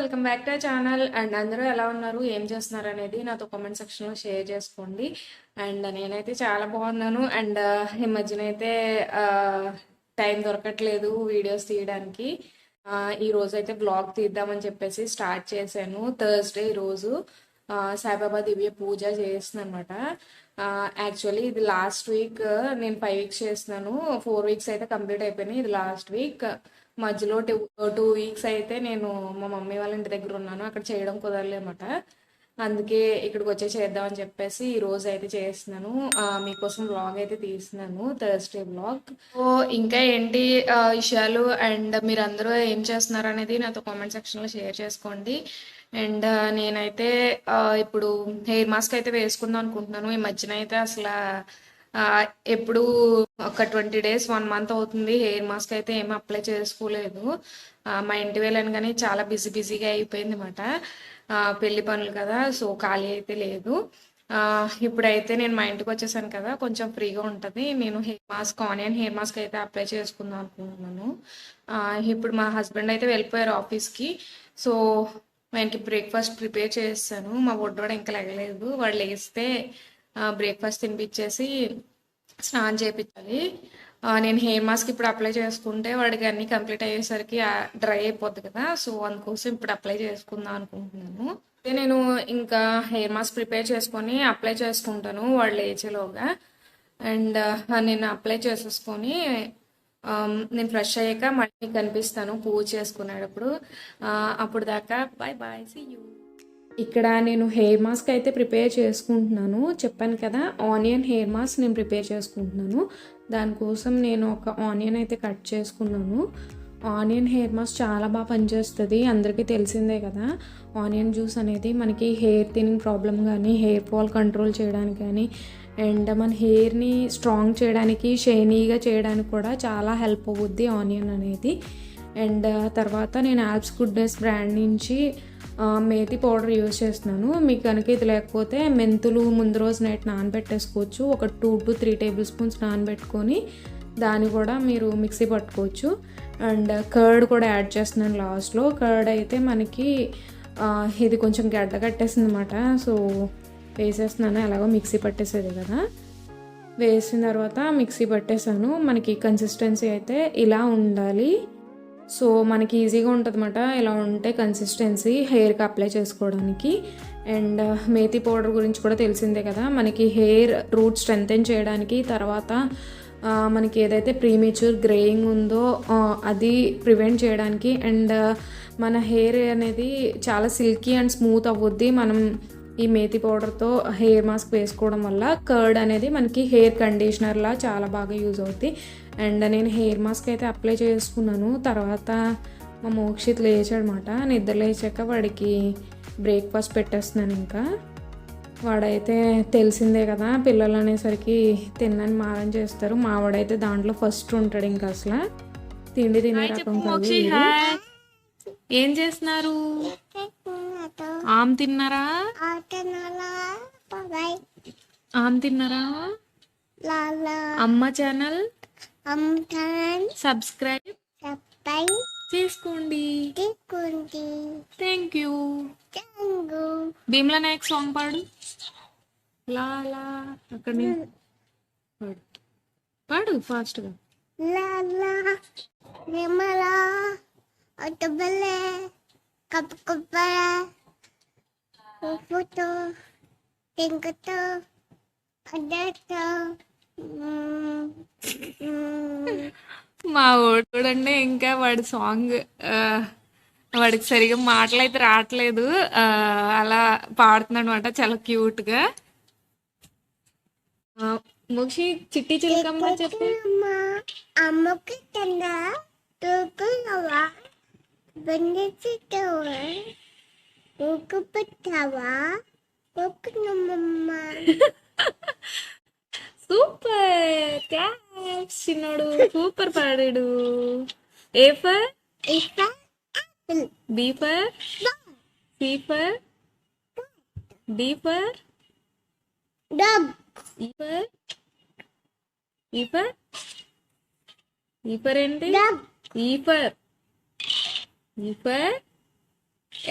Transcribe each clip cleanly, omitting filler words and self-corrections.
Welcome back to channel. And అందరూ ఎలా ఉన్నారు, ఏం చేస్తున్నారు అనేది నాతో కామెంట్ సెక్షన్లో షేర్ చేసుకోండి. అండ్ నేనైతే చాలా బాగున్నాను. అండ్ ఈ మధ్యన అయితే టైం దొరకట్లేదు వీడియోస్ తీయడానికి. ఈ రోజు అయితే బ్లాగ్ తీద్దామని చెప్పేసి స్టార్ట్ చేశాను. థర్స్డే ఈరోజు సాయిబాబా దివ్య పూజ చేస్తున్నాను అనమాట. యాక్చువల్లీ ఇది లాస్ట్ వీక్ నేను 5 వీక్స్ చేస్తున్నాను. 4 వీక్స్ అయితే కంప్లీట్ అయిపోయినాయి. ఇది లాస్ట్ వీక్. మధ్యలో 2 వీక్స్ అయితే నేను మా మమ్మీ వాళ్ళ ఇంటి దగ్గర ఉన్నాను. అక్కడ చేయడం కుదరలేమాట. అందుకే ఇక్కడికి వచ్చే చేద్దామని చెప్పేసి ఈ రోజు అయితే చేస్తున్నాను. మీకోసం వ్లాగ్ అయితే తీస్తున్నాను, థర్స్డే వ్లాగ్. సో ఇంకా ఏంటి విషయాలు అండ్ మీరు అందరూ ఏం చేస్తున్నారు అనేది నాతో కామెంట్ సెక్షన్లో షేర్ చేసుకోండి. అండ్ నేనైతే ఇప్పుడు హెయిర్ మాస్క్ అయితే వేసుకుందాం అనుకుంటున్నాను. ఈ మధ్యన అయితే అసలు ఎప్పుడు ఒక 20 డేస్ 1 మంత్ అవుతుంది హెయిర్ మాస్క్ అయితే ఏమీ అప్లై చేసుకోలేదు. మా ఇంటి వెళ్ళాను కానీ చాలా బిజీగా అయిపోయింది అనమాట. పెళ్లి పనులు కదా, సో ఖాళీ అయితే లేదు. ఇప్పుడైతే నేను మా ఇంటికి వచ్చేసాను కదా, కొంచెం ఫ్రీగా ఉంటుంది. నేను ఆనియన్ హెయిర్ మాస్క్ అయితే అప్లై చేసుకుందాం అనుకుంటున్నాను. ఇప్పుడు మా హస్బెండ్ అయితే వెళ్ళిపోయారు ఆఫీస్కి. సో ఆయనకి బ్రేక్ఫాస్ట్ ప్రిపేర్ చేస్తాను. మా బొడ్డోడు ఇంకా లెగలేదు. వాడు లేస్తే బ్రేక్ఫాస్ట్ తినిపించేసి స్నానం చేయించాలి. నేను హెయిర్ మాస్క్ ఇప్పుడు అప్లై చేసుకుంటే వాడికి అన్ని కంప్లీట్ అయ్యేసరికి డ్రై అయిపోద్ది కదా, సో అందుకోసం ఇప్పుడు అప్లై చేసుకుందాం అనుకుంటున్నాను. అయితే నేను ఇంకా హెయిర్ మాస్క్ ప్రిపేర్ చేసుకొని అప్లై చేసుకుంటాను వాడు లేచేలోగా. అండ్ నేను అప్లై చేసేసుకొని నేను ఫ్రెష్ అయ్యాక మళ్ళీ కనిపిస్తాను పూజ చేసుకునేటప్పుడు. అప్పుడు దాకా బాయ్ బాయ్, సీ యూ. ఇక్కడ నేను హెయిర్ మాస్క్ అయితే ప్రిపేర్ చేసుకుంటున్నాను. చెప్పాను కదా, ఆనియన్ హెయిర్ మాస్క్ నేను ప్రిపేర్ చేసుకుంటున్నాను. దానికోసం నేను ఒక ఆనియన్ అయితే కట్ చేసుకున్నాను. ఆనియన్ హెయిర్ మాస్క్ చాలా బాగా పనిచేస్తుంది, అందరికీ తెలిసిందే కదా. ఆనియన్ జ్యూస్ అనేది మనకి హెయిర్ థిన్నింగ్ ప్రాబ్లం కానీ, హెయిర్ ఫాల్ కంట్రోల్ చేయడానికి కానీ, అండ్ మన హెయిర్ని స్ట్రాంగ్ చేయడానికి, షైనీగా చేయడానికి కూడా చాలా హెల్ప్ అవుద్ది ఆనియన్ అనేది. అండ్ తర్వాత నేను ఆల్ప్స్ గుడ్నెస్ బ్రాండ్ నుంచి మేతి పౌడర్ యూజ్ చేస్తున్నాను. మీకు కనుక ఇది లేకపోతే మెంతులు ముందు రోజు నైట్ నానబెట్టేసుకోవచ్చు. ఒక 2 to 3 టేబుల్ స్పూన్స్ నానబెట్టుకొని దాన్ని కూడా మీరు మిక్సీ పట్టుకోవచ్చు. అండ్ కర్డ్ కూడా యాడ్ చేస్తున్నాను లాస్ట్లో. కర్డ్ అయితే మనకి ఇది కొంచెం గడ్డ కట్టేసింది అనమాట, సో వేసేస్తున్నాను. ఎలాగో మిక్సీ పట్టేసేది కదా, వేసిన తర్వాత మిక్సీ పట్టేసాను. మనకి కన్సిస్టెన్సీ అయితే ఇలా ఉండాలి. సో మనకి ఈజీగా ఉంటుంది అన్నమాట ఇలా ఉంటే కన్సిస్టెన్సీ హెయిర్కి అప్లై చేసుకోవడానికి. అండ్ మేతి పౌడర్ గురించి కూడా తెలిసిందే కదా, మనకి హెయిర్ రూట్ స్ట్రెంథెన్ చేయడానికి, తర్వాత మనకి ఏదైతే ప్రీమేచ్యూర్ గ్రేయింగ్ ఉందో అది ప్రివెంట్ చేయడానికి, అండ్ మన హెయిర్ అనేది చాలా సిల్కీ అండ్ స్మూత్ అవ్వద్ది మనం ఈ మేతి పౌడర్తో హెయిర్ మాస్క్ వేసుకోవడం వల్ల. కర్డ్ అనేది మనకి హెయిర్ కండిషనర్లా చాలా బాగా యూజ్ అవుతుంది. అండ్ నేను హెయిర్ మాస్క్ అయితే అప్లై చేసుకున్నాను. తర్వాత మా మోక్షిత్ లేచాడనమాట. నిద్ర లేచాక వాడికి బ్రేక్ఫాస్ట్ పెట్టేస్తున్నాను. ఇంకా వాడైతే తెలిసిందే కదా, పిల్లలు అనేసరికి తిన్నని మారం చేస్తారు. మావాడైతే దాంట్లో ఫస్ట్ ఉంటాడు. ఇంకా అసలు తిండి తినే రకం కాదు. ఏం చేస్తున్నారు? ఆమ్ తిన్నారా? ఆమ్ తిన్నారా? అమ్మ ఛానల్ సబ్స్క్రైబ్ చేసుకోండి. Thank you. Bheemla Nayak song పాడు. లాలా అక్కడ పాడు, పాడు ఫాస్ట్గా. లాలా నిర్మలా అటబలే కప్ కప్పరా ఫోటో టింకతో అడ్డతో. మా వాడు చూడండి, ఇంకా వాడి సాంగ్ వాడికి సరిగా మాటలు అయితే రావట్లేదు, అలా పాడుతున్నాడు అనమాట చాలా క్యూట్గా. ముక్షి చిట్టి చిలకమ్మ చెప్పు. అమ్మకి సూపర్ చిన్నోడు, సూపర్ పాడాడు. A for B for C for D for dog, E for ఏంటి? E for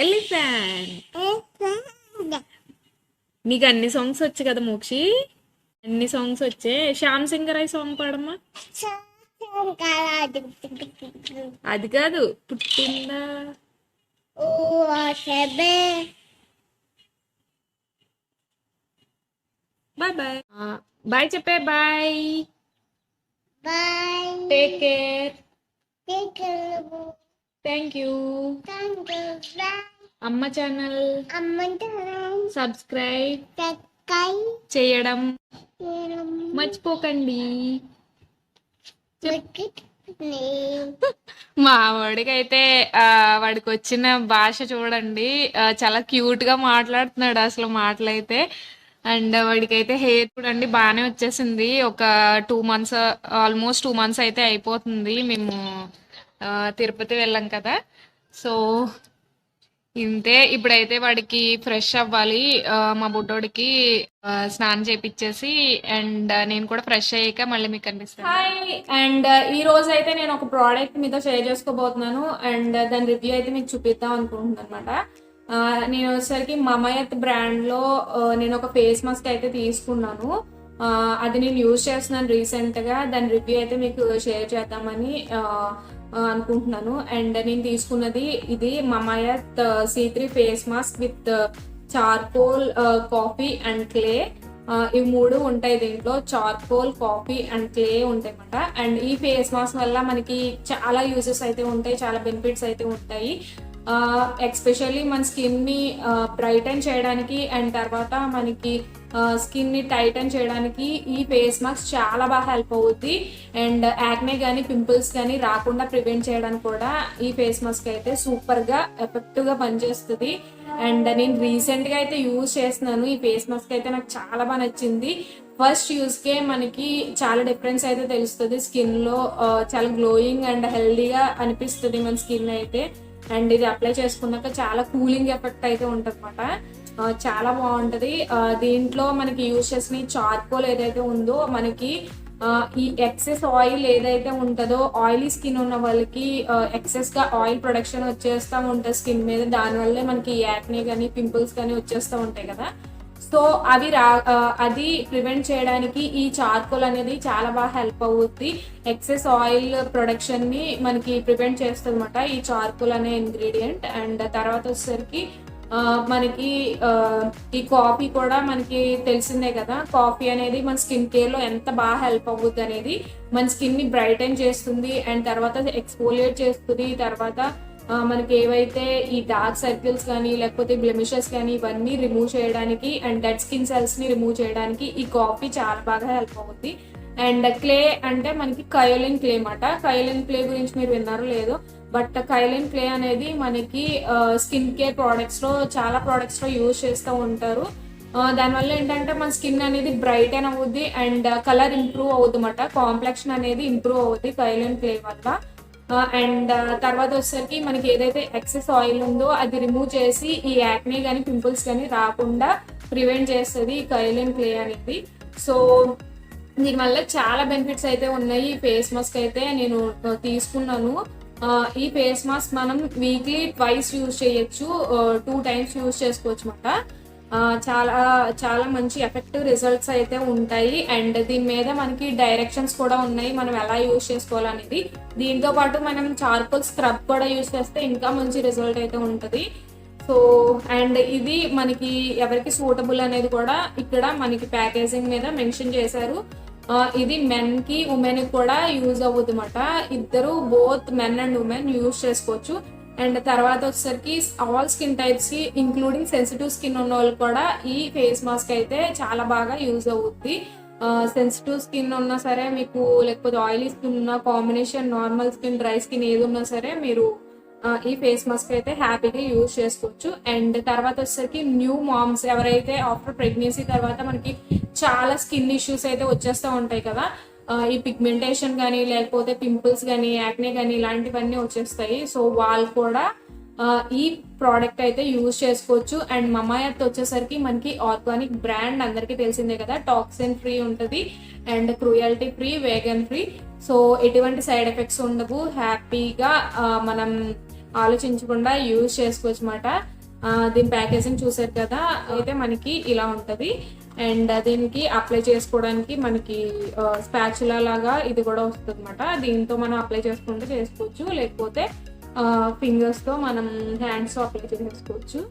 elephant. నీకు అన్ని సాంగ్స్ వచ్చు కదా మోక్షి, అన్ని సాంగ్స్ వచ్చే. శ్యామ్ సింగర్ అయి సాంగ్ పాడమ్మా. అది కాదు, పుట్టిందా. Bye bye. బాయ్ చెప్పే. Bye Bye. Take care. Take care. Thank you. Thank you. Bye. అమ్మ ఛానల్ Amandaram. Subscribe Takai. చేయడం Yeram. మర్చిపోకండి. Wicked name. మా వాడికైతే వాడికి వచ్చిన భాష చూడండి, చాలా క్యూట్ గా మాట్లాడుతున్నాడు అసలు మాటలైతే. అండ్ వాడికైతే హెయిర్ చూడండి బాగానే వచ్చేసింది. ఒక 2 months, ఆల్మోస్ట్ 2 months అయితే అయిపోతుంది. మేము తిరుపతి వెళ్ళాం కదా, సో ఇంతే. ఇప్పుడైతే వాడికి ఫ్రెష్ అవ్వాలి. మా బుడ్డోడికి స్నానం చేపిచ్చేసి అండ్ నేను కూడా ఫ్రెష్ అయ్యాక మళ్ళీ మీకు కనిపిస్తాను. హాయ్. అండ్ ఈ రోజు అయితే నేను ఒక ప్రోడక్ట్ మీతో షేర్ చేసుకోబోతున్నాను అండ్ దాని రివ్యూ అయితే మీకు చూపిద్దాం అనుకుంటున్నాను అనమాట. నేను వచ్చేసరికి మమయత్ బ్రాండ్ లో నేను ఒక ఫేస్ మాస్క్ అయితే తీసుకున్నాను. అది నేను యూజ్ చేస్తున్నాను రీసెంట్ గా. దాని రివ్యూ అయితే మీకు షేర్ చేద్దామని అనుకుంటున్నాను. అండ్ నేను తీసుకున్నది ఇది మమయత్ C3 face mask with charcoal, coffee and clay. ఇవి 3 ఉంటాయి దీంట్లో. చార్కోల్, కాఫీ అండ్ క్లే ఉంటాయి అన్నమాట. అండ్ ఈ ఫేస్ మాస్క్ వల్ల మనకి చాలా యూజెస్ అయితే ఉంటాయి, చాలా బెనిఫిట్స్ అయితే ఉంటాయి. ఎక్స్పెషల్లీ మన స్కిన్ ని బ్రైటన్ చేయడానికి అండ్ తర్వాత మనకి స్కిన్ ని టైటన్ చేయడానికి ఈ ఫేస్ మాస్క్ చాలా బాగా హెల్ప్ అవుద్ది. అండ్ యాక్నే కానీ పింపుల్స్ కానీ రాకుండా ప్రివెంట్ చేయడానికి కూడా ఈ ఫేస్ మాస్క్ అయితే సూపర్ గా ఎఫెక్టివ్ గా పనిచేస్తుంది. అండ్ నేను రీసెంట్ గా అయితే యూజ్ చేస్తున్నాను ఈ ఫేస్ మాస్క్. అయితే నాకు చాలా బాగా నచ్చింది. ఫస్ట్ యూజ్ కే మనకి చాలా డిఫరెన్స్ అయితే తెలుస్తుంది స్కిన్ లో. చాలా గ్లోయింగ్ అండ్ హెల్దీగా అనిపిస్తుంది మన స్కిన్ అయితే. అండ్ ఇది అప్లై చేసుకున్నాక చాలా కూలింగ్ ఎఫెక్ట్ అయితే ఉంటుంది అనమాట. చాలా బాగుంటది. దీంట్లో మనకి యూజ్ చేసిన చార్కోల్ ఏదైతే ఉందో మనకి ఈ ఎక్సెస్ ఆయిల్ ఏదైతే ఉంటుందో, ఆయిలీ స్కిన్ ఉన్న వాళ్ళకి ఎక్సెస్ గా ఆయిల్ ప్రొడక్షన్ వచ్చేస్తూ ఉంటుంది స్కిన్ మీద. దానివల్లే మనకి యాక్నే కానీ పింపుల్స్ కానీ వచ్చేస్తూ ఉంటాయి కదా. సో అది ప్రివెంట్ చేయడానికి ఈ చార్కోల్ అనేది చాలా బాగా హెల్ప్ అవుద్ది. ఎక్సెస్ ఆయిల్ ప్రొడక్షన్ ని మనకి ప్రివెంట్ చేస్తుంది అనమాట ఈ చార్కోల్ అనే ఇంగ్రీడియంట్. అండ్ తర్వాత వచ్చేసరికి మనకి ఈ కాఫీ కూడా మనకి తెలిసిందే కదా. కాఫీ అనేది మన స్కిన్ కేర్ లో ఎంత బాగా హెల్ప్ అవుద్ది అనేది. మన స్కిన్ ని బ్రైటన్ చేస్తుంది అండ్ తర్వాత ఎక్స్ఫోలియేట్ చేస్తుంది. తర్వాత మనకి ఏవైతే ఈ డార్క్ సర్కిల్స్ కానీ లేకపోతే బ్లెమిషెస్ కానీ ఇవన్నీ రిమూవ్ చేయడానికి అండ్ డెడ్ స్కిన్ సెల్స్ ని రిమూవ్ చేయడానికి ఈ కాఫీ చాలా బాగా హెల్ప్ అవుతుంది. అండ్ క్లే అంటే మనకి కయోలిన్ క్లే అన్నమాట. కయోలిన్ క్లే గురించి మీరు విన్నారో లేదో, బట్ కయోలిన్ క్లే అనేది మనకి స్కిన్ కేర్ ప్రోడక్ట్స్ లో చాలా ప్రోడక్ట్స్ లో యూజ్ చేస్తూ ఉంటారు. దానివల్ల ఏంటంటే మన స్కిన్ అనేది బ్రైటన్ అవుద్ది అండ్ కలర్ ఇంప్రూవ్ అవుద్ది అన్నమాట. కాంప్లెక్షన్ అనేది ఇంప్రూవ్ అవుద్ది కయోలిన్ క్లే వల్ల. అండ్ తర్వాత వచ్చేసరికి మనకి ఏదైతే ఎక్సెస్ ఆయిల్ ఉందో అది రిమూవ్ చేసి ఈ యాక్నే కానీ పింపుల్స్ కానీ రాకుండా ప్రివెంట్ చేస్తుంది ఈ కయోలిన్ క్లే అనేది. సో దీనివల్ల చాలా బెనిఫిట్స్ అయితే ఉన్నాయి. ఈ ఫేస్ మాస్క్ అయితే నేను తీసుకున్నాను. ఈ ఫేస్ మాస్క్ మనం వీక్లీ 2 యూజ్ చేయొచ్చు, 2 times యూజ్ చేసుకోవచ్చు అన్నమాట. చాలా చాలా మంచి ఎఫెక్టివ్ రిజల్ట్స్ అయితే ఉంటాయి. అండ్ దీని మీద మనకి డైరెక్షన్స్ కూడా ఉన్నాయి మనం ఎలా యూజ్ చేసుకోవాలనేది. దీంతో పాటు మనం చార్కోల్ స్క్రబ్ కూడా యూజ్ చేస్తే ఇంకా మంచి రిజల్ట్ అయితే ఉంటుంది. సో అండ్ ఇది మనకి ఎవరికి సూటబుల్ అనేది కూడా ఇక్కడ మనకి ప్యాకేజింగ్ మీద మెన్షన్ చేశారు. ఇది మెన్ కి ఉమెన్ కి కూడా యూజ్ అవుతుంది అన్నమాట. ఇద్దరు both men and women use చేసుకోవచ్చు. అండ్ తర్వాత వచ్చేసరికి ఆల్ స్కిన్ టైప్స్ కి ఇంక్లూడింగ్ సెన్సిటివ్ స్కిన్ ఉన్న వాళ్ళు కూడా ఈ ఫేస్ మాస్క్ అయితే చాలా బాగా యూజ్ అవుద్ది. సెన్సిటివ్ స్కిన్ ఉన్నా సరే మీకు, లేకపోతే ఆయిలీ స్కిన్ ఉన్న combination, normal skin, dry skin ఏది ఉన్నా సరే మీరు ఈ ఫేస్ మాస్క్ అయితే హ్యాపీగా యూజ్ చేసుకోవచ్చు. అండ్ తర్వాత వచ్చేసరికి న్యూ మామ్స్ ఎవరైతే ఆఫ్టర్ ప్రెగ్నెన్సీ తర్వాత మనకి చాలా స్కిన్ ఇష్యూస్ అయితే వచ్చేస్తూ ఉంటాయి కదా. ఈ పిగ్మెంటేషన్ కానీ లేకపోతే పింపుల్స్ కానీ యాక్నే కానీ ఇలాంటివన్నీ వచ్చేస్తాయి. సో వాళ్ళు కూడా ఈ ప్రోడక్ట్ అయితే యూజ్ చేసుకోవచ్చు. అండ్ మమాయత్ వచ్చేసరికి మనకి ఆర్గానిక్ బ్రాండ్, అందరికీ తెలిసిందే కదా. టాక్సిన్ ఫ్రీ ఉంటుంది and cruelty free, vegan free. So ఎటువంటి సైడ్ ఎఫెక్ట్స్ ఉండవు. హ్యాపీగా మనం ఆలోచించకుండా యూజ్ చేసుకోవచ్చు అన్నమాట. దీని ప్యాకేజింగ్ చూసారు కదా, అయితే మనకి ఇలా ఉంటుంది. అండ్ దీనికి అప్లై చేసుకోవడానికి మనకి స్పాచులా లాగా ఇది కూడా వస్తుంది అనమాట. దీంతో మనం అప్లై చేసుకుంటే చేసుకోవచ్చు, లేకపోతే ఫింగర్స్తో మనం హ్యాండ్స్తో అప్లై చేసుకోవచ్చు.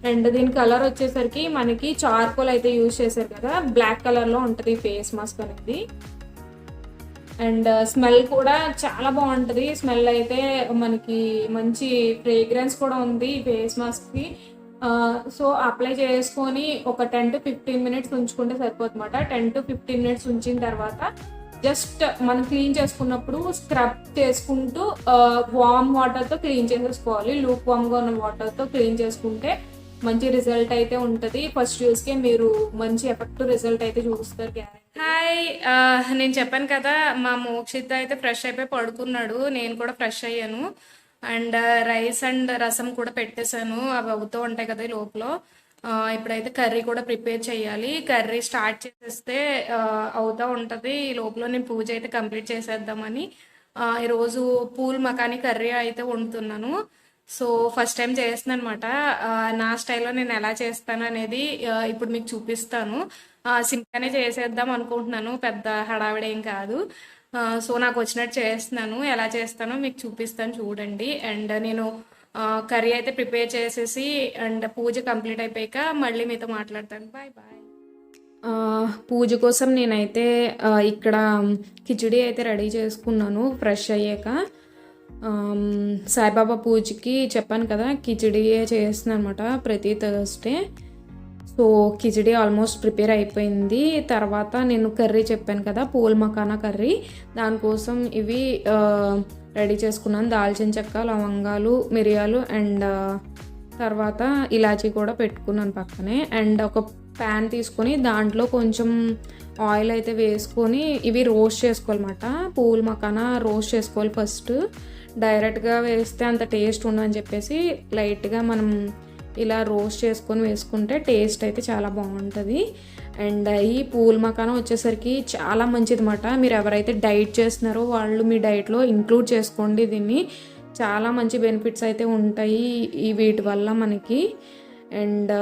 అండ్ దీని కలర్ వచ్చేసరికి మనకి చార్కోల్ అయితే యూజ్ చేశారు కదా, బ్లాక్ కలర్లో ఉంటుంది ఫేస్ మాస్క్ అనేది. అండ్ స్మెల్ కూడా చాలా బాగుంటుంది. స్మెల్ అయితే మనకి మంచి ఫ్రేగ్రెన్స్ కూడా ఉంది ఫేస్ మాస్క్కి. సో అప్లై చేసుకొని ఒక 10 to 15 minutes ఉంచుకుంటే సరిపోతుంది అనమాట. 10 to 15 minutes ఉంచిన తర్వాత జస్ట్ మనం క్లీన్ చేసుకున్నప్పుడు స్క్రబ్ చేసుకుంటూ వామ్ వాటర్తో క్లీన్ చేసేసుకోవాలి. లూక్ వామ్గా ఉన్న వాటర్తో క్లీన్ చేసుకుంటే మంచి రిజల్ట్ అయితే ఉంటుంది. ఫస్ట్ యూస్కే మీరు మంచి ఎఫెక్టివ్ రిజల్ట్ అయితే చూస్తారు గ్యారెంటీ. హాయ్, నేను చెప్పాను కదా మా మోక్షిత్ అయితే ఫ్రెష్ అయిపోయి పడుకున్నాడు. నేను కూడా ఫ్రెష్ అయ్యాను. అండ్ రైస్ అండ్ రసం కూడా పెట్టేశాను, అవి అవుతూ ఉంటాయి కదా లోపల. ఇప్పుడైతే కర్రీ కూడా ప్రిపేర్ చేయాలి. కర్రీ స్టార్ట్ చేసేస్తే అవుతూ ఉంటుంది. ఈ లోపల నేను పూజ అయితే కంప్లీట్ చేసేద్దామని ఈరోజు పూల్ మకానీ కర్రీ అయితే వండుతున్నాను. సో ఫస్ట్ టైం చేస్తున్నాను అనమాట. నా స్టైల్లో నేను ఎలా చేస్తాను అనేది ఇప్పుడు మీకు చూపిస్తాను. సింపుల్గానే చేసేద్దాం అనుకుంటున్నాను, పెద్ద హడావిడి ఏం కాదు. సో నాకు వచ్చినట్టు చేస్తున్నాను, ఎలా చేస్తానో మీకు చూపిస్తాను చూడండి. అండ్ నేను కర్రీ అయితే ప్రిపేర్ చేసేసి అండ్ పూజ కంప్లీట్ అయిపోయాక మళ్ళీ మీతో మాట్లాడతాను. Bye bye. పూజ కోసం నేనైతే ఇక్కడ కిచిడి అయితే రెడీ చేసుకున్నాను ఫ్రెష్ అయ్యాక. సాయిబాబా పూజకి చెప్పాను కదా కిచిడియే చేస్తున్నాను అనమాట ప్రతి Thursday. So khichdi almost prepare అయిపోయింది. తర్వాత నేను కర్రీ చెప్పాను కదా పూల్ మకానా కర్రీ, దానికోసం ఇవి రెడీ చేసుకున్నాను. దాల్చిన చెక్క, లవంగాలు, మిరియాలు అండ్ తర్వాత ఇలాచీ కూడా పెట్టుకున్నాను పక్కనే. అండ్ ఒక ప్యాన్ తీసుకొని దాంట్లో కొంచెం ఆయిల్ అయితే వేసుకొని ఇవి రోస్ట్ చేసుకోవాలన్నమాట. పూల్ మకానా రోస్ట్ చేసుకోవాలి ఫస్ట్. డైరెక్ట్గా వేస్తే అంత టేస్ట్ ఉండదని చెప్పేసి లైట్గా మనం ఇలా రోస్ట్ చేసుకొని వేసుకుంటే టేస్ట్ అయితే చాలా బాగుంటుంది. అండ్ ఈ పూల్ మకానా వచ్చేసరికి చాలా మంచిది అన్నమాట. మీరు ఎవరైతే డైట్ చేస్తున్నారో వాళ్ళు మీ డైట్లో ఇంక్లూడ్ చేసుకోండి దీన్ని. చాలా మంచి బెనిఫిట్స్ అయితే ఉంటాయి ఈ వీటి వల్ల మనకి. అండ్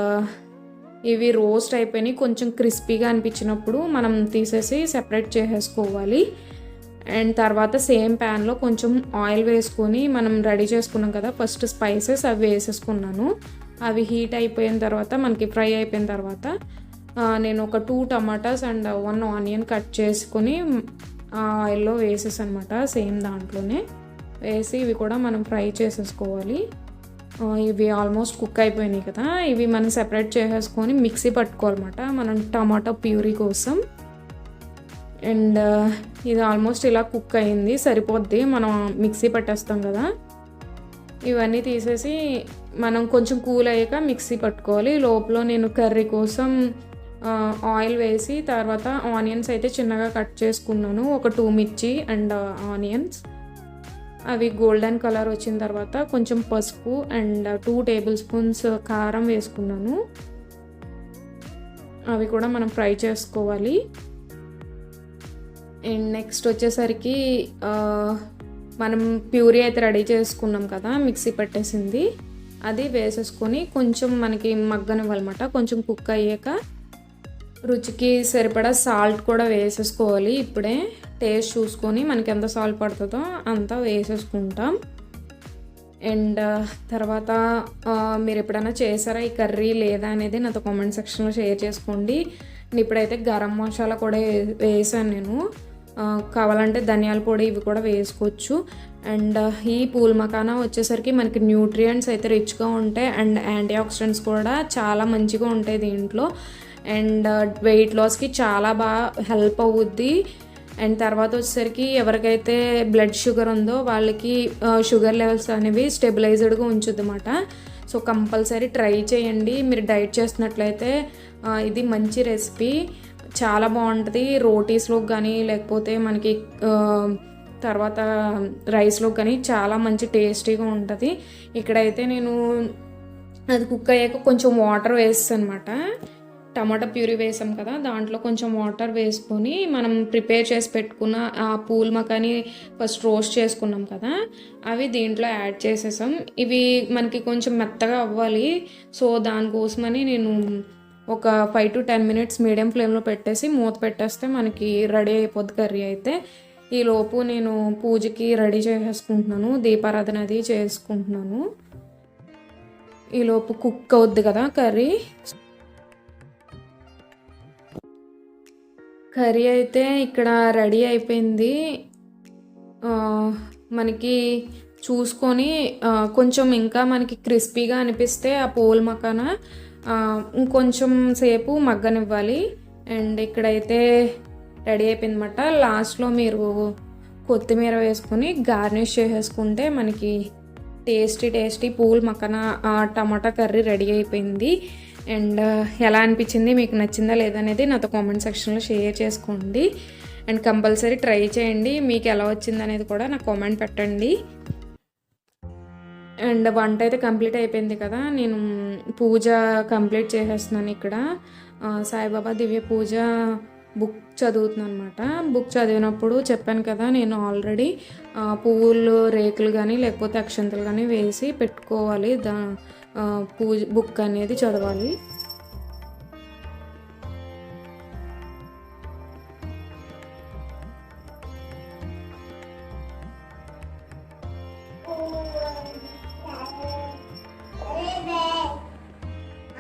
ఇవి రోస్ట్ అయిపోయినాయి, కొంచెం క్రిస్పీగా అనిపించినప్పుడు మనం తీసేసి సెపరేట్ చేసేసుకోవాలి. అండ్ తర్వాత సేమ్ ప్యాన్లో కొంచెం ఆయిల్ వేసుకొని మనం రెడీ చేసుకున్నాం కదా ఫస్ట్ స్పైసెస్, అవి వేసేసుకున్నాను. అవి హీట్ అయిపోయిన తర్వాత మనకి ఫ్రై అయిపోయిన తర్వాత నేను ఒక 2 టమాటాస్ అండ్ 1 ఆనియన్ కట్ చేసుకొని ఆయిల్లో వేసేసాను అనమాట. సేమ్ దాంట్లోనే వేసి ఇవి కూడా మనం ఫ్రై చేసేసుకోవాలి. ఇవి ఆల్మోస్ట్ కుక్ అయిపోయినాయి కదా, ఇవి మనం సెపరేట్ చేసేసుకొని మిక్సీ పట్టుకోవాలన్నమాట మనం టమాటో ప్యూరీ కోసం. అండ్ ఇది ఆల్మోస్ట్ ఇలా కుక్ అయింది, సరిపోద్ది, మనం మిక్సీ పట్టేస్తాం కదా. ఇవన్నీ తీసేసి మనం కొంచెం కూల్ అయ్యాక మిక్సీ పట్టుకోవాలి. లోపల నేను కర్రీ కోసం ఆయిల్ వేసి తర్వాత ఆనియన్స్ అయితే చిన్నగా కట్ చేసుకున్నాను. ఒక 2 మిర్చి అండ్ ఆనియన్స్, అవి గోల్డెన్ కలర్ వచ్చిన తర్వాత కొంచెం పసుపు అండ్ 2 టేబుల్ స్పూన్స్ కారం వేసుకున్నాను. అవి కూడా మనం ఫ్రై చేసుకోవాలి. అండ్ నెక్స్ట్ వచ్చేసరికి మనం ప్యూరీ అయితే రెడీ చేసుకున్నాం కదా మిక్సీ పట్టేసింది, అది వేసేసుకొని కొంచెం మనకి మగ్గనివ్వాలన్నమాట. కొంచెం కుక్ అయ్యాక రుచికి సరిపడా సాల్ట్ కూడా వేసేసుకోవాలి. ఇప్పుడే టేస్ట్ చూసుకొని మనకి ఎంత సాల్ట్ పడుతుందో అంతా వేసేసుకుంటాం. అండ్ తర్వాత మీరు ఎప్పుడైనా చేశారా ఈ కర్రీ లేదా అనేది నాతో కామెంట్ సెక్షన్లో షేర్ చేసుకోండి. ఇప్పుడైతే గరం మసాలా కూడా వేసాను నేను, కావాలంటే ధనియాల పొడి ఇవి కూడా వేసుకోవచ్చు. అండ్ ఈ పూల్ మకానా వచ్చేసరికి మనకి న్యూట్రియంట్స్ అయితే రిచ్గా ఉంటాయి అండ్ యాంటీ ఆక్సిడెంట్స్ కూడా చాలా మంచిగా ఉంటాయి దీంట్లో. అండ్ వెయిట్ లాస్కి చాలా బాగా హెల్ప్ అవుద్ది. అండ్ తర్వాత వచ్చేసరికి ఎవరికైతే బ్లడ్ షుగర్ ఉందో వాళ్ళకి షుగర్ లెవెల్స్ అనేవి స్టెబిలైజ్డ్గా ఉంచుద్ది అన్నమాట. సో కంపల్సరీ ట్రై చేయండి మీరు డైట్ చేస్తున్నట్లయితే. ఇది మంచి రెసిపీ, చాలా బాగుంటుంది. రోటీస్లోకి కానీ లేకపోతే మనకి తర్వాత రైస్లోకి కానీ చాలా మంచి టేస్టీగా ఉంటుంది. ఇక్కడైతే నేను అది కుక్ అయ్యాక కొంచెం వాటర్ వేస్తాను అనమాట. టమాటా ప్యూరీ వేసాం కదా, దాంట్లో కొంచెం వాటర్ వేసుకొని మనం ప్రిపేర్ చేసి పెట్టుకున్న ఆ పూల్ మకాని ఫస్ట్ రోస్ట్ చేసుకున్నాం కదా, అవి దీంట్లో యాడ్ చేసేసాం. ఇవి మనకి కొంచెం మెత్తగా అవ్వాలి. సో దానికోసమని నేను ఒక 5 to 10 minutes మీడియం ఫ్లేమ్లో పెట్టేసి మూత పెట్టేస్తే మనకి రెడీ అయిపోద్ది కర్రీ అయితే. ఈలోపు నేను పూజకి రెడీ చేసేసుకుంటున్నాను, దీపారాధన అది చేసుకుంటున్నాను. ఈలోపు కుక్ అవుద్ది కదా కర్రీ. కర్రీ అయితే ఇక్కడ రెడీ అయిపోయింది. మనకి చూసుకొని కొంచెం ఇంకా మనకి క్రిస్పీగా అనిపిస్తే ఆ పూల్ మకాన ఇంకొంచెం సేపు మగ్గనివ్వాలి. అండ్ ఇక్కడైతే రెడీ అయిపోయింది అన్నమాట. లాస్ట్లో మీరు కొత్తిమీర వేసుకొని గార్నిష్ చేసేసుకుంటే మనకి టేస్టీ పూల్ మకాన టమాటా కర్రీ రెడీ అయిపోయింది. అండ్ ఎలా అనిపించింది, మీకు నచ్చిందా లేదనేది నాతో కామెంట్ సెక్షన్లో షేర్ చేసుకోండి. అండ్ కంపల్సరీ ట్రై చేయండి, మీకు ఎలా వచ్చింది అనేది కూడా నాకు కామెంట్ పెట్టండి. అండ్ వంట అయితే కంప్లీట్ అయిపోయింది కదా, నేను పూజ కంప్లీట్ చేసేస్తున్నాను. ఇక్కడ సాయిబాబా దివ్య పూజ బుక్ చదువుతున్నాను అనమాట. బుక్ చదివినప్పుడు చెప్పాను కదా, నేను ఆల్రెడీ పువ్వులు రేకులు కానీ లేకపోతే అక్షంతలు కానీ వేసి పెట్టుకోవాలి. పూజ బుక్ అనేది చదవాలి.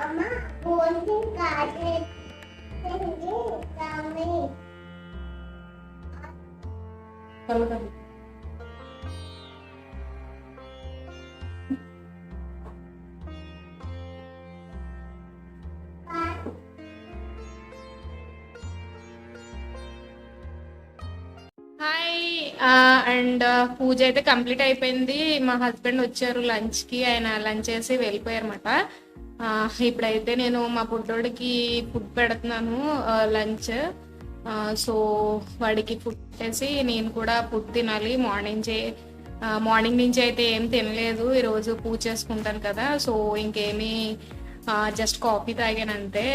అమ్మ ఫోన్కి కార్డ్ కమ్మి హాయ్. అండ్ పూజ అయితే కంప్లీట్ అయిపోయింది. మా హస్బెండ్ వచ్చారు లంచ్కి, ఆయన లంచ్ చేసి వెళ్ళిపోయారన్నమాట. ఇప్పుడైతే నేను మా బుడ్డోడికి ఫుడ్ పెడుతున్నాను, లంచ్. సో వాడికి ఫుడ్ పెట్టేసి నేను కూడా ఫుడ్ తినాలి. మార్నింగ్ నుంచి అయితే ఏం తినలేదు, ఈరోజు పూజ చేసుకుంటాను కదా. సో ఇంకేమీ జస్ట్ కాఫీ తాగానంతే.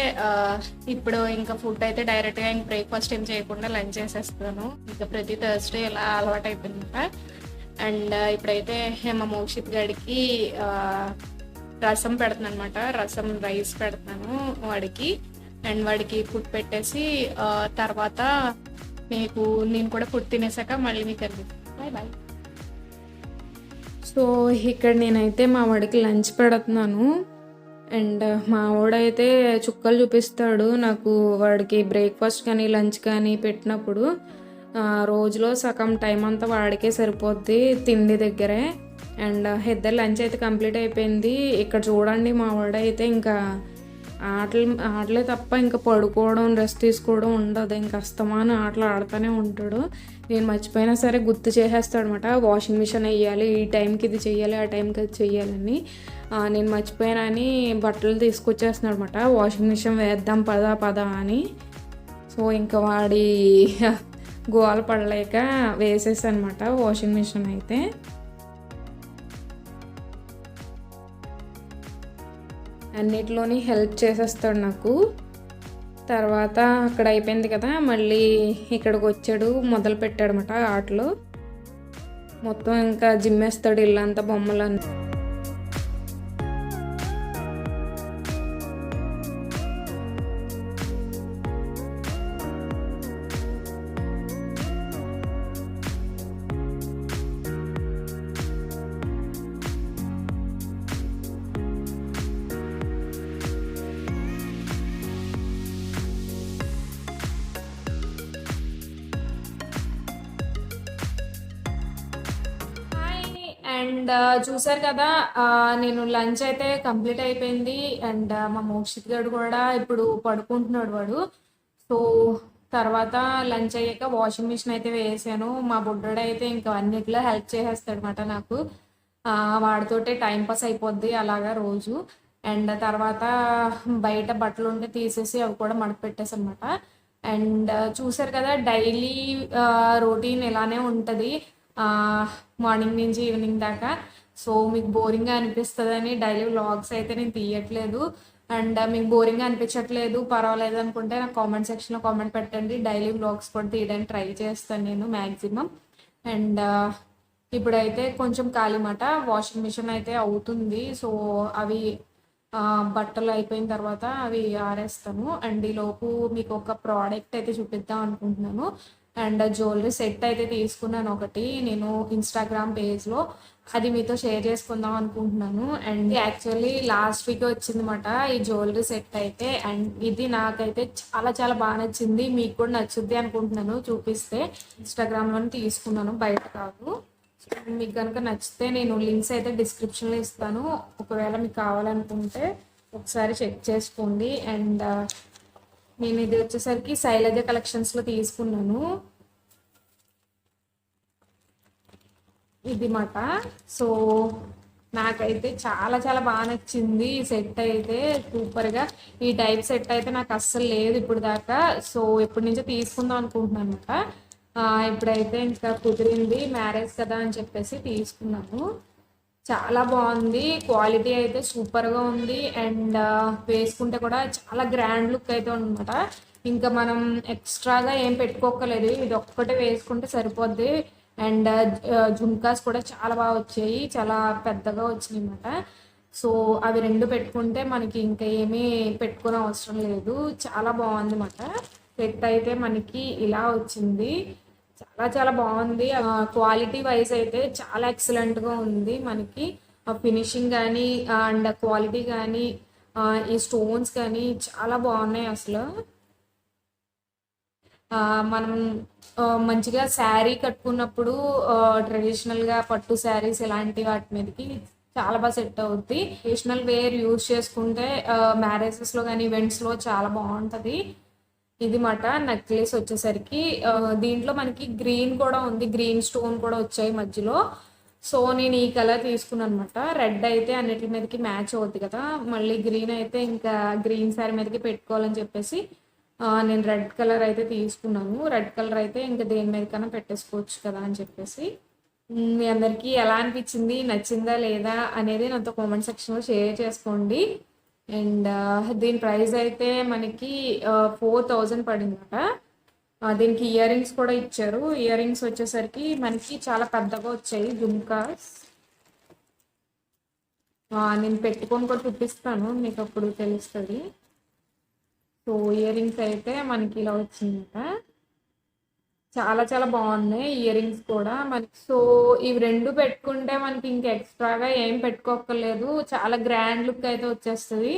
ఇప్పుడు ఇంకా ఫుడ్ అయితే డైరెక్ట్గా ఇంక బ్రేక్ఫాస్ట్ ఏం చేయకుండా లంచ్ చేసేస్తాను. ఇంకా ప్రతి థర్స్డే ఇలా అలవాటు అయిపోయింది. అండ్ ఇప్పుడైతే మా మోక్షిత్ గడికి రసం పెడుతున్నాను అనమాట, రసం రైస్ పెడుతున్నాను వాడికి. అండ్ వాడికి ఫుడ్ పెట్టేసి తర్వాత నేను కూడా ఫుడ్ తినేసాక మళ్ళీ మీకు అనిపిస్తుంది. Bye bye. సో ఇక్కడ నేనైతే మా వాడికి లంచ్ పెడుతున్నాను. అండ్ మా వాడైతే చుక్కలు చూపిస్తాడు నాకు, వాడికి బ్రేక్ఫాస్ట్ కానీ లంచ్ కానీ పెట్టినప్పుడు రోజులో సగం టైం అంతా వాడికే సరిపోద్ది తిండి దగ్గరే. అండ్ ఇద్దరు లంచ్ అయితే కంప్లీట్ అయిపోయింది. ఇక్కడ చూడండి, మా వాడైతే ఇంకా ఆటలే తప్ప ఇంకా పడుకోవడం రెస్ట్ తీసుకోవడం ఉండదు, ఇంకా అస్తమాన ఆటలు ఆడుతూనే ఉంటాడు. నేను మర్చిపోయినా సరే గుర్తు చేసేస్తాడు అనమాట, వాషింగ్ మిషన్ వేయాలి, ఈ టైంకి ఇది చెయ్యాలి, ఆ టైంకి అది చెయ్యాలని. నేను మర్చిపోయానని బట్టలు తీసుకొచ్చేస్తున్నాడు అనమాట, వాషింగ్ మిషన్ వేద్దాం పదా అని. సో ఇంకా వాడి గోల పడలేక వేసేసనమాట వాషింగ్ మిషన్ అయితే. అన్నిటిలోని హెల్ప్ చేసేస్తాడు నాకు. తర్వాత అక్కడ అయిపోయింది కదా, మళ్ళీ ఇక్కడికి వచ్చాడు, మొదలు పెట్టాడు అనమాట ఆటలు. మొత్తం ఇంకా జిమ్మేస్తాడు ఇల్లంతా బొమ్మలన్నీ. అండ్ చూసారు కదా, నేను లంచ్ అయితే కంప్లీట్ అయిపోయింది. అండ్ మా మోక్షిత్ గారు కూడా ఇప్పుడు పడుకుంటున్నాడు వాడు. సో తర్వాత లంచ్ అయ్యాక వాషింగ్ మిషన్ అయితే వేసాను. మా బుడ్డోడు అయితే ఇంకా అన్నిట్లో హెల్ప్ చేసేస్తాడు అనమాట నాకు. వాడితోటే టైం పాస్ అయిపోద్ది అలాగా రోజు. అండ్ తర్వాత బయట బట్టలు ఉంటే తీసేసి అవి కూడా మడత పెట్టేసి అనమాట. అండ్ చూసారు కదా, డైలీ రొటీన్ ఇలానే ఉంటుంది మార్నింగ్ నుంచి ఈవినింగ్ దాకా. సో మీకు బోరింగ్గా అనిపిస్తుందని డైలీ వ్లాగ్స్ అయితే నేను తీయట్లేదు. అండ్ మీకు బోరింగ్ అనిపించట్లేదు పర్వాలేదు అనుకుంటే నాకు కామెంట్ సెక్షన్లో కామెంట్ పెట్టండి. డైలీ వ్లాగ్స్ కూడా తీయడానికి ట్రై చేస్తాను నేను మ్యాక్సిమం. అండ్ ఇప్పుడైతే కొంచెం ఖాళీ మాట, వాషింగ్ మిషన్ అయితే అవుతుంది. సో అవి బట్టలు అయిపోయిన తర్వాత అవి ఆరేస్తాను. అండ్ ఈలోపు మీకు ఒక ప్రోడక్ట్ అయితే చూపిద్దాం అనుకుంటున్నాను. అండ్ జ్యువెలరీ సెట్ అయితే తీసుకున్నాను ఒకటి నేను ఇన్స్టాగ్రామ్ పేజ్లో, అది మీతో షేర్ చేసుకుందాం అనుకుంటున్నాను. అండ్ యాక్చువల్లీ లాస్ట్ వీక్ వచ్చిందన్నమాట ఈ జ్యువెలరీ సెట్ అయితే. అండ్ ఇది నాకైతే చాలా చాలా బాగా నచ్చింది, మీకు కూడా నచ్చుద్ది అనుకుంటున్నాను. చూపిస్తే ఇన్స్టాగ్రామ్లోనే తీసుకున్నాను, బయట కాదు. మీకు కనుక నచ్చితే నేను లింక్స్ అయితే డిస్క్రిప్షన్లో ఇస్తాను, ఒకవేళ మీకు కావాలనుకుంటే ఒకసారి చెక్ చేసుకోండి. అండ్ నేను ఇది వచ్చేసరికి శైలజ కలెక్షన్స్లో తీసుకున్నాను ఇది మాట. సో నాకైతే చాలా చాలా బాగా నచ్చింది ఈ సెట్ అయితే, సూపర్గా. ఈ టైప్ సెట్ అయితే నాకు అస్సలు లేదు ఇప్పుడు దాకా. సో ఎప్పటి నుంచో తీసుకుందాం అనుకుంటున్నాను అనమాట. ఇప్పుడైతే ఇంకా కుదిరింది, మ్యారేజ్ కదా అని చెప్పేసి తీసుకున్నాను. చాలా బాగుంది, క్వాలిటీ అయితే సూపర్గా ఉంది. అండ్ వేసుకుంటే కూడా చాలా గ్రాండ్ లుక్ అయితే ఉందన్నమాట. ఇంకా మనం ఎక్స్ట్రాగా ఏం పెట్టుకోకలేదు, ఇది ఒక్కటే వేసుకుంటే సరిపోద్ది. అండ్ జుమ్కాస్ కూడా చాలా బాగా వచ్చాయి, చాలా పెద్దగా వచ్చినాయి అన్నమాట. సో అవి రెండు పెట్టుకుంటే మనకి ఇంకా ఏమీ పెట్టుకునే అవసరం లేదు. చాలా బాగుంది అన్నమాట. సెట్ అయితే మనకి ఇలా వచ్చింది, చాలా చాలా బాగుంది. క్వాలిటీ వైజ్ అయితే చాలా ఎక్సలెంట్గా ఉంది మనకి. ఫినిషింగ్ కానీ అండ్ క్వాలిటీ కానీ ఈ స్టోన్స్ కానీ చాలా బాగున్నాయి అసలు. మనం మంచిగా శారీ కట్టుకున్నప్పుడు ట్రెడిషనల్గా పట్టు శారీస్ ఇలాంటి వాటి మీదకి చాలా బాగా సెట్ అవుద్ది. ట్రెడిషనల్ వేర్ యూజ్ చేసుకుంటే మ్యారేజెస్లో కానీ ఈవెంట్స్లో చాలా బాగుంటుంది. ఇది మాట నెక్లెస్ వచ్చేసరికి దీంట్లో మనకి గ్రీన్ కూడా ఉంది, గ్రీన్ స్టోన్ కూడా వచ్చాయి మధ్యలో. సో నేను ఈ కలర్ తీసుకున్నాను అనమాట. రెడ్ అయితే అన్నిటి మీదకి మ్యాచ్ అవుద్ది కదా, మళ్ళీ గ్రీన్ అయితే ఇంకా గ్రీన్ శారీ మీదకి పెట్టుకోవాలని చెప్పేసి నేను రెడ్ కలర్ అయితే తీసుకున్నాను. రెడ్ కలర్ అయితే ఇంకా దేని మీదకైనా పెట్టేసుకోవచ్చు కదా అని చెప్పేసి. మీ అందరికీ ఎలా అనిపించింది, నచ్చిందా లేదా అనేది నాతో కామెంట్ సెక్షన్లో షేర్ చేసుకోండి. అండ్ దీని ప్రైస్ అయితే మనకి 4000 పడిందట. దీనికి ఇయర్ రింగ్స్ కూడా ఇచ్చారు. ఇయర్ రింగ్స్ వచ్చేసరికి మనకి చాలా పెద్దగా వచ్చాయి జుమ్కాస్. నేను పెట్టుకొని కూడా చూపిస్తాను మీకు, అప్పుడు తెలుస్తుంది. సో ఇయర్ రింగ్స్ అయితే మనకి ఇలా వచ్చిందట, చాలా చాలా బాగున్నాయి ఇయర్ రింగ్స్ కూడా మనకి. సో ఇవి రెండు పెట్టుకుంటే మనకి ఇంకా ఎక్స్ట్రాగా ఏం పెట్టుకోక్కర్లేదు, చాలా గ్రాండ్ లుక్ అయితే వచ్చేస్తుంది.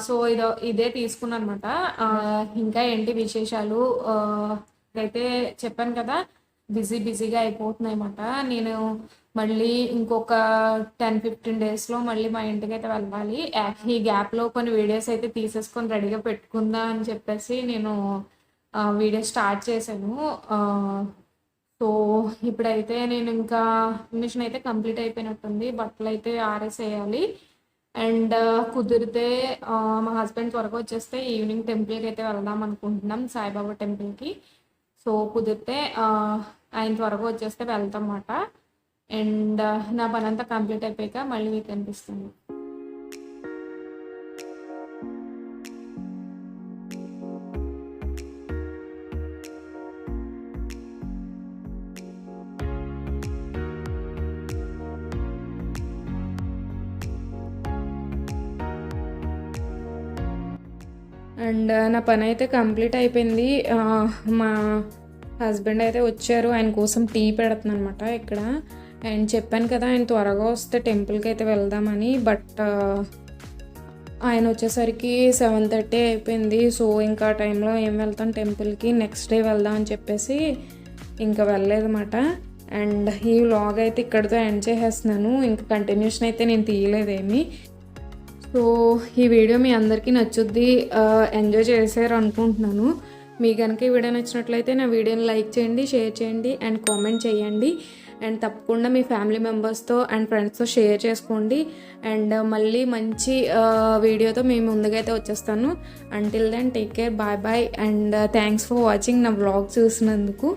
సో ఇదే తీసుకున్నాను అనమాట. ఇంకా ఏంటి విశేషాలు, అయితే చెప్పాను కదా బిజీగా అయిపోతున్నాయి అన్నమాట. నేను మళ్ళీ ఇంకొక 10-15 డేస్లో మళ్ళీ మా ఇంటికి అయితే వెళ్ళాలి. ఈ గ్యాప్లో కొన్ని వీడియోస్ అయితే తీసేసుకొని రెడీగా పెట్టుకుందా అని చెప్పేసి నేను వీడియో స్టార్ట్ చేశాను. సో ఇప్పుడైతే నేను ఇంకా మిషన్ అయితే కంప్లీట్ అయిపోయినట్టుంది, బట్టలు అయితే ఆరేసేయాలి. అండ్ కుదిరితే మా హస్బెండ్ త్వరగా వచ్చేస్తే ఈవినింగ్ టెంపుల్కి అయితే వెళ్దాం అనుకుంటున్నాం, సాయిబాబా టెంపుల్కి. సో కుదిరితే ఆయన త్వరగా వచ్చేస్తే వెళ్తాం అన్నమాట. అండ్ నా పని అంతా కంప్లీట్ అయిపోయాక మళ్ళీ మీకు కనిపిస్తుంది. అండ్ నా పని అయితే కంప్లీట్ అయిపోయింది. మా హస్బెండ్ అయితే వచ్చారు, ఆయన కోసం టీ పెడుతున్నాను అనమాట ఇక్కడ. అండ్ చెప్పాను కదా ఆయన త్వరగా వస్తే టెంపుల్కి అయితే వెళ్దామని. బట్ ఆయన వచ్చేసరికి 7:30 అయిపోయింది. సో ఇంకా టైంలో ఏం వెళ్తాం టెంపుల్కి, నెక్స్ట్ డే వెళ్దాం అని చెప్పేసి ఇంకా వెళ్ళలేదన్నమాట. అండ్ ఈ వ్లాగ్ అయితే ఇక్కడితో ఎండ్ చేసేస్తున్నాను, ఇంకా కంటిన్యూషన్ అయితే నేను తీయలేదేమి. సో ఈ వీడియో మీ అందరికీ నచ్చుద్ది, ఎంజాయ్ చేశారు అనుకుంటున్నాను. మీ కనుక ఈ వీడియో నచ్చినట్లయితే నా వీడియోని లైక్ చేయండి, షేర్ చేయండి అండ్ కామెంట్ చేయండి. అండ్ తప్పకుండా మీ ఫ్యామిలీ మెంబర్స్తో అండ్ ఫ్రెండ్స్తో షేర్ చేసుకోండి. అండ్ మళ్ళీ మంచి వీడియోతో మేము ముందుగా అయితే వచ్చేస్తాను. Until then take care, bye bye. And thanks for watching నా వ్లాగ్ చూసినందుకు.